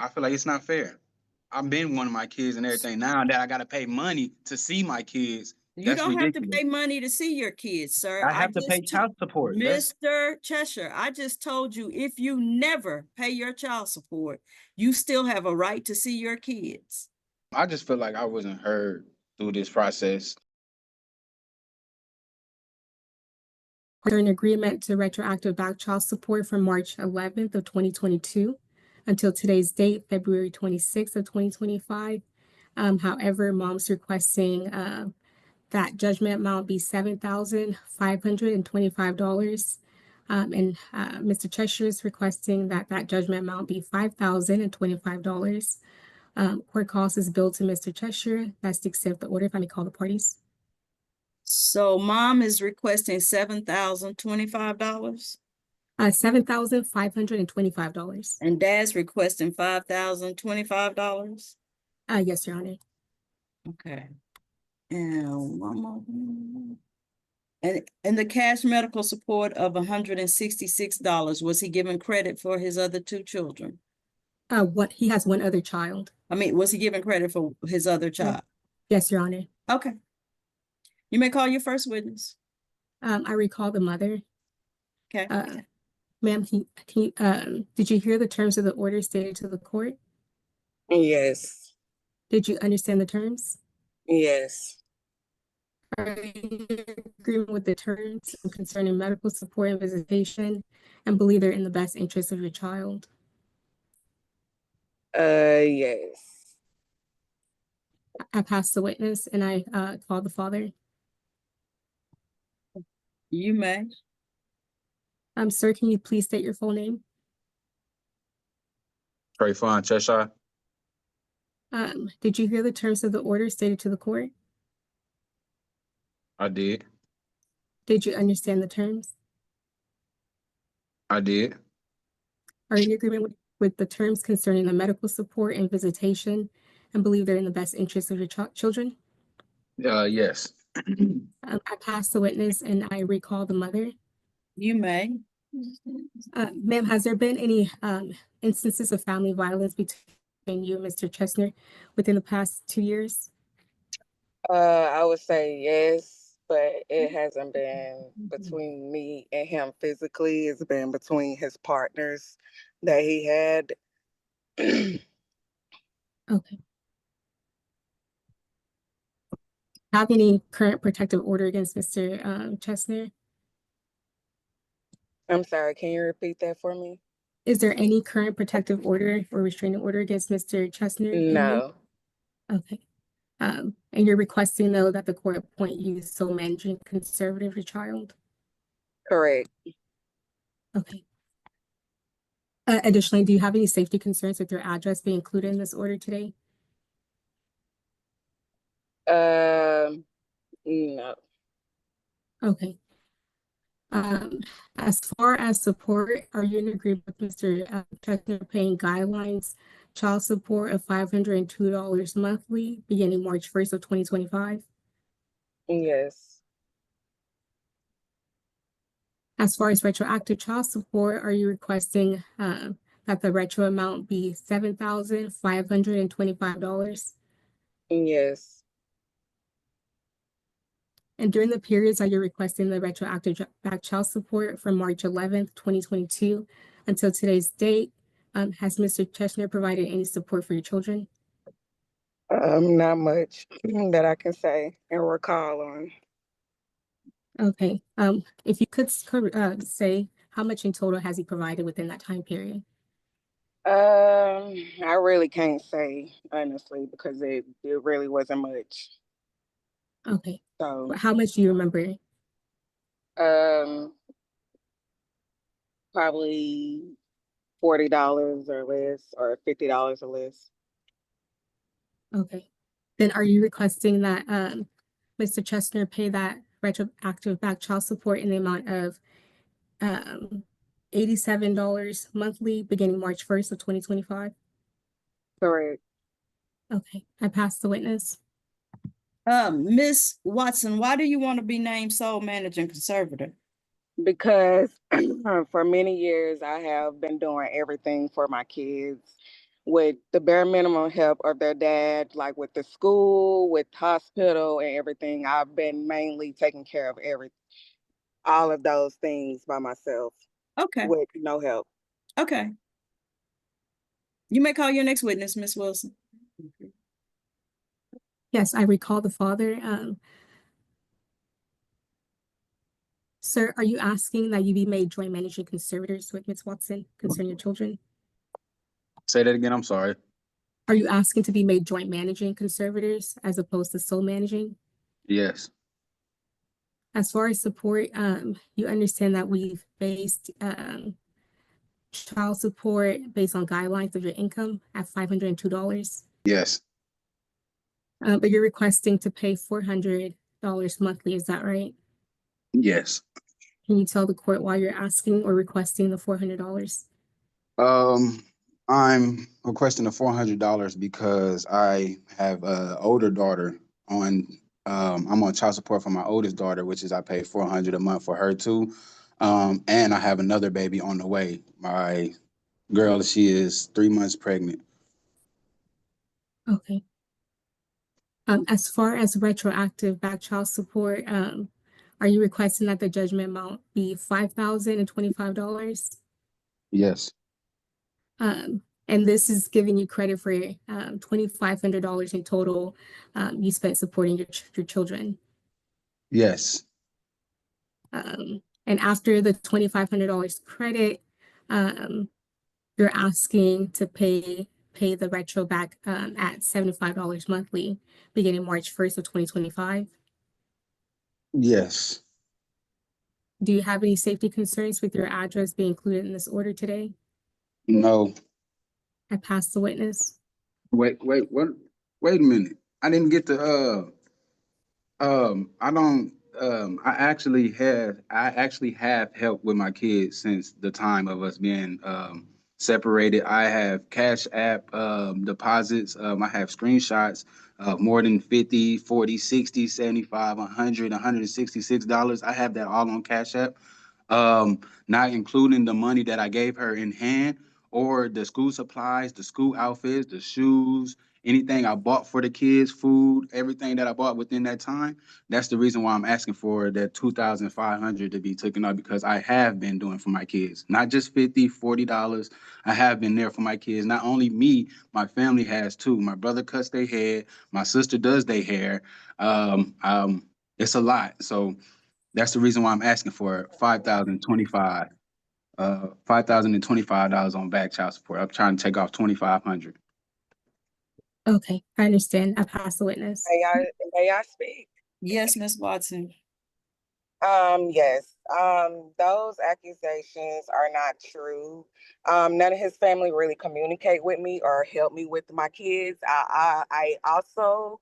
I feel like it's not fair. I've been one of my kids and everything. Now that I got to pay money to see my kids, You that's don't have to ridiculous. pay money to see your kids, sir. I have to pay child support. Mr. Cheshire, I just told you, if you never pay your child support, you still have a right to see your kids. I just feel like I wasn't heard through this process. Are in agreement to retroactive back child support from March 11th of 2022 until today's date, February 26th of 2025. However, mom's requesting that judgment amount be $7,525. And Mr. Cheshire is requesting that judgment amount be $5,025. Court calls is billed to Mr. Cheshire. That's to accept the order. If I may call the parties. So mom is requesting $7,025. $7,525. And dad's requesting $5,025. Yes, Your Honor. Okay. And one more. And the cash medical support of $166. Was he given credit for his other two children? What he has one other child. I mean, was he given credit for his other child? Yes, Your Honor. Okay. You may call your first witness. I recall the mother. Okay. Ma'am, did you hear the terms of the order stated to the court? Yes. Did you understand the terms? Yes. Are you in agreement with the terms concerning medical support and visitation and believe they're in the best interest of your child? Yes. I pass the witness and I call the father. You may. Sir, can you please state your full name? Trayvon Cheshire. Did you hear the terms of the order stated to the court? I did. Did you understand the terms? I did. Are you in agreement with the terms concerning the medical support and visitation and believe they're in the best interest of your children? Yes. I pass the witness and I recall the mother. You may. Ma'am, has there been any instances of family violence between you and Mr. Chestnut within the past 2 years? I would say yes, but it hasn't been between me and him physically. It's been between his partners that he had. Okay. Have any current protective order against Mr. Chestnut? I'm sorry, can you repeat that for me? Is there any current protective order or restraining order against Mr. Chestnut? No. Okay. And you're requesting, though, that the court appoint you sole managing conservator of your child? Correct. Okay. Additionally, do you have any safety concerns with your address being included in this order today? No. Okay. As far as support, are you in agreement with Mr. Chestnut paying guidelines child support of $502 monthly beginning March 1st of 2025? Yes. As far as retroactive child support, are you requesting that the retro amount be $7,525? Yes. And during the periods, are you requesting the retroactive back child support from March 11th, 2022 until today's date? Has Mr. Chestnut provided any support for your children? Not much that I can say and recall on. Okay. If you could say how much in total has he provided within that time period? I really can't say, honestly, because it really wasn't much. Okay. So But how much do you remember? probably $40 or less, or $50 or less. Okay. Then are you requesting that Mr. Chestnut pay that retroactive back child support in the amount of $87 monthly beginning March 1st of 2025? Correct. Okay. I pass the witness. Miss Watson, why do you want to be named sole managing conservator? Because for many years I have been doing everything for my kids. with the bare minimum help of their dad, like with the school, with hospital and everything. I've been mainly taking care of all of those things by myself Okay, with no help. okay. You may call your next witness, Ms. Wilson. Yes, I recall the father. Sir, are you asking that you be made joint managing conservators with Ms. Watson concerning your children? Say that again, I'm sorry. Are you asking to be made joint managing conservators as opposed to sole managing? Yes, As far as support, you understand that we've based child support based on guidelines of your income at $502. yes, But you're requesting to pay $400 monthly, is that right? yes. Can you tell the court why you're asking or requesting the $400? I'm requesting the $400 because I have a older daughter on. I'm on child support for my oldest daughter, which is I pay $400 a month for her too. And I have another baby on the way. My girl, she is 3 months pregnant. Okay. As far as retroactive back child support, are you requesting that the judgment amount be $5,025? Yes, And this is giving you credit for $2,500 in total you spent supporting your children. yes, And after the $2,500 credit, you're asking to pay the retro back at $75 monthly beginning March 1st of 2025. yes. Do you have any safety concerns with your address being included in this order today? No, I pass the witness. wait, what? Wait a minute. I didn't get the, I don't, I actually have helped with my kids since the time of us being, separated. I have Cash App, deposits. I have screenshots of more than 50, 40, 60, 75, 100, $166. I have that all on Cash App. Not including the money that I gave her in hand or the school supplies, the school outfits, the shoes, anything I bought for the kids, food, everything that I bought within that time. That's the reason why I'm asking for that 2,500 to be taken out because I have been doing for my kids, not just 50, $40. I have been there for my kids. Not only me, my family has too. My brother cuts their hair. My sister does their hair. It's a lot. So that's the reason why I'm asking for $5,025 on back child support. I'm trying to take off 2,500. Okay, I understand. I pass the witness. May I speak? Yes, Ms. Watson. Yes. Those accusations are not true. None of his family really communicate with me or help me with my kids. I also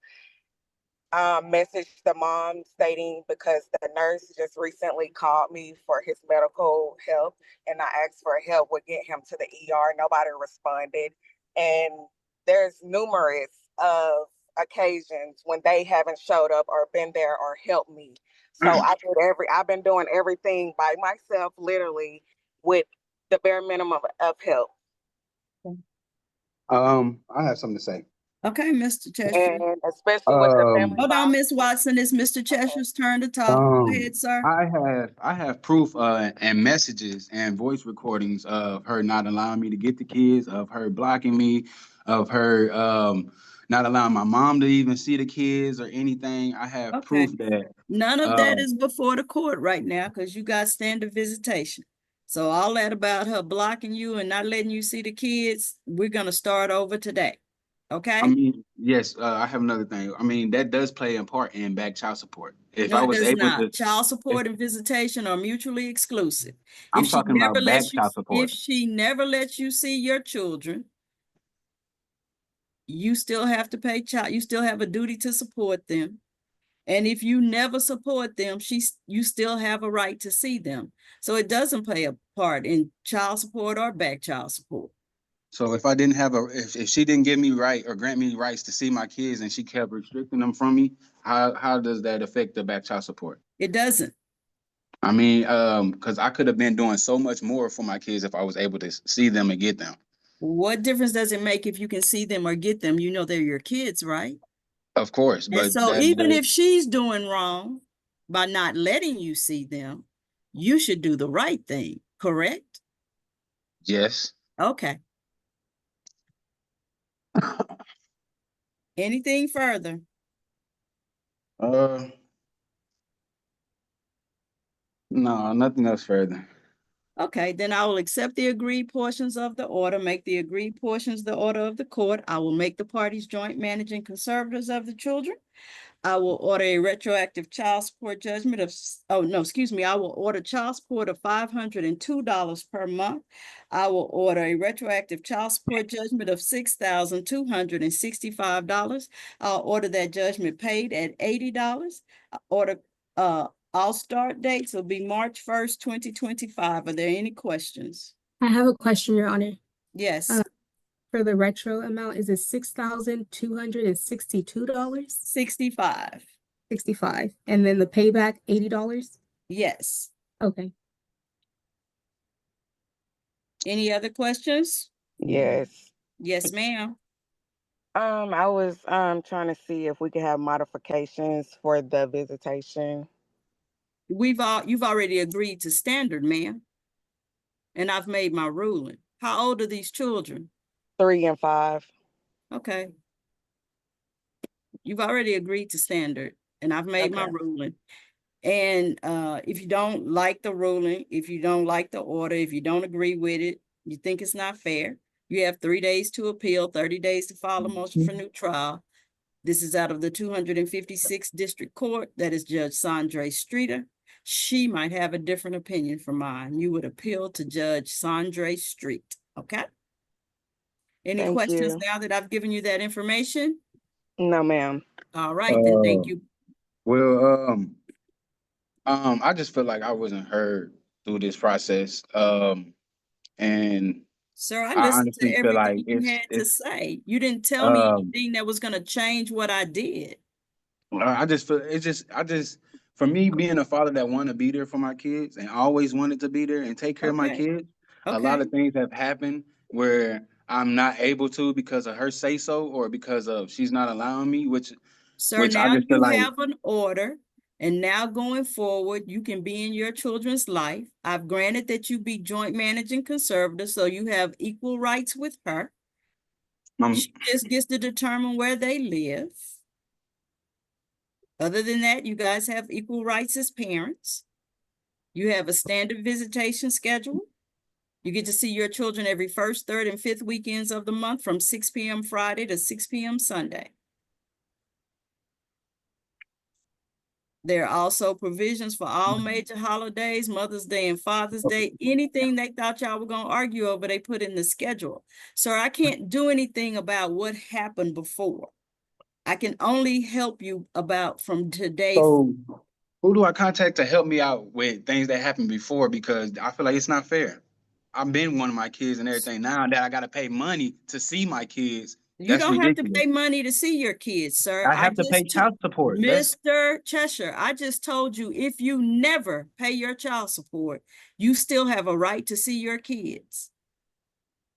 messaged the mom stating because the nurse just recently called me for his medical help and I asked for help with getting him to the ER. Nobody responded. And there's numerous of occasions when they haven't showed up or been there or helped me. So I've been doing everything by myself, literally with the bare minimum of help. I have something to say. Okay, Mr. Cheshire. And especially with the family. Hold on, law. Ms. Watson. It's Mr. Cheshire's turn to talk. Go ahead, sir. I have proof and messages and voice recordings of her not allowing me to get the kids, of her blocking me, of her not allowing my mom to even see the kids or anything. I have Okay. proof that None of that is before the court right now because you got standard visitation. So all that about her blocking you and not letting you see the kids, we're gonna start over today. Okay? I mean, yes, I have another thing. I mean, that does play a part in back child support. If No, I it was does able to, not. Child support and visitation are mutually exclusive. I'm If she talking never about back lets you, child support. if she never lets you see your children, you still have to pay child, you still have a duty to support them. And if you never support them, you still have a right to see them. So it doesn't play a part in child support or back child support. So if I didn't have if she didn't give me right or grant me rights to see my kids and she kept restricting them from me, how does that affect the back child support? It doesn't. I mean, because I could have been doing so much more for my kids if I was able to see them and get them. What difference does it make if you can see them or get them? You know they're your kids, right? Of course, And but so even if she's doing wrong by not letting you see them, you should do the right thing, correct? yes. Okay. Anything further? No, nothing else further. Okay, then I will accept the agreed portions of the order, make the agreed portions the order of the court. I will make the parties joint managing conservators of the children. I will order a retroactive child support judgment of, oh, no, excuse me. I will order child support of $502 per month. I will order a retroactive child support judgment of $6,265. I'll order that judgment paid at $80. All start dates will be March 1st, 2025. Are there any questions? I have a question, Your Honor. Yes, For the retro amount, is it $6,262? 65. 65. And then the payback, $80? Yes. Okay. Any other questions? Yes. Yes, ma'am. I was trying to see if we could have modifications for the visitation. You've already agreed to standard, ma'am. And I've made my ruling. How old are these children? 3 and 5. Okay. You've already agreed to standard and I've made my Okay. ruling. And if you don't like the ruling, if you don't like the order, if you don't agree with it, you think it's not fair, you have 3 days to appeal, 30 days to file a motion for new trial. This is out of the 256th District Court. That is Judge Sandra Streeter. She might have a different opinion from mine. You would appeal to Judge Sandra Street, okay? Any Thank questions you. now that I've given you that information? No, ma'am. All right, then thank you. Well, I just feel like I wasn't heard through this process. And Sir, I I listened to honestly feel like everything you had to say. You didn't tell me um anything that was going to change what I did. I just feel for me being a father that want to be there for my kids and always wanted to be there and take care of my Okay, kids, a okay. lot of things have happened where I'm not able to because of her say so or because of she's not allowing me, Sir, which I now just feel you like have an order, and now going forward, you can be in your children's life. I've granted that you be joint managing conservator, so you have equal rights with her. I'm She just gets to determine where they live. Other than that, you guys have equal rights as parents. You have a standard visitation schedule. You get to see your children every first, third, and fifth weekends of the month from 6 p.m. Friday to 6 p.m. Sunday. There are also provisions for all major holidays, Mother's Day and Father's Day. Anything they thought y'all were going to argue over, they put in the schedule. So I can't do anything about what happened before. I can only help you about from today. so who do I contact to help me out with things that happened before? Because I feel like it's not fair. I've been one of my kids and everything. Now that I got to pay money to see my kids, You that's don't have to ridiculous. pay money to see your kids, sir. I have to pay child support. Mr. Cheshire, I just told you, if you never pay your child support, you still have a right to see your kids.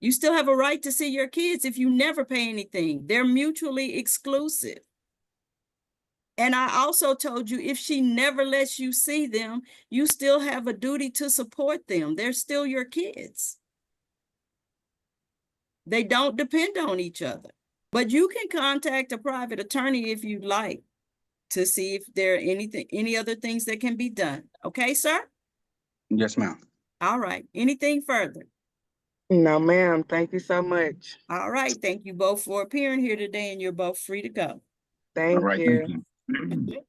You still have a right to see your kids if you never pay anything. They're mutually exclusive. And I also told you, if she never lets you see them, you still have a duty to support them. They're still your kids. They don't depend on each other. But you can contact a private attorney if you'd like to see if there are any other things that can be done. Okay, sir? Yes, ma'am. All right. Anything further? No, ma'am. Thank you so much. All right. Thank you both for appearing here today, and you're both free to go. All Thank right, thank you. you.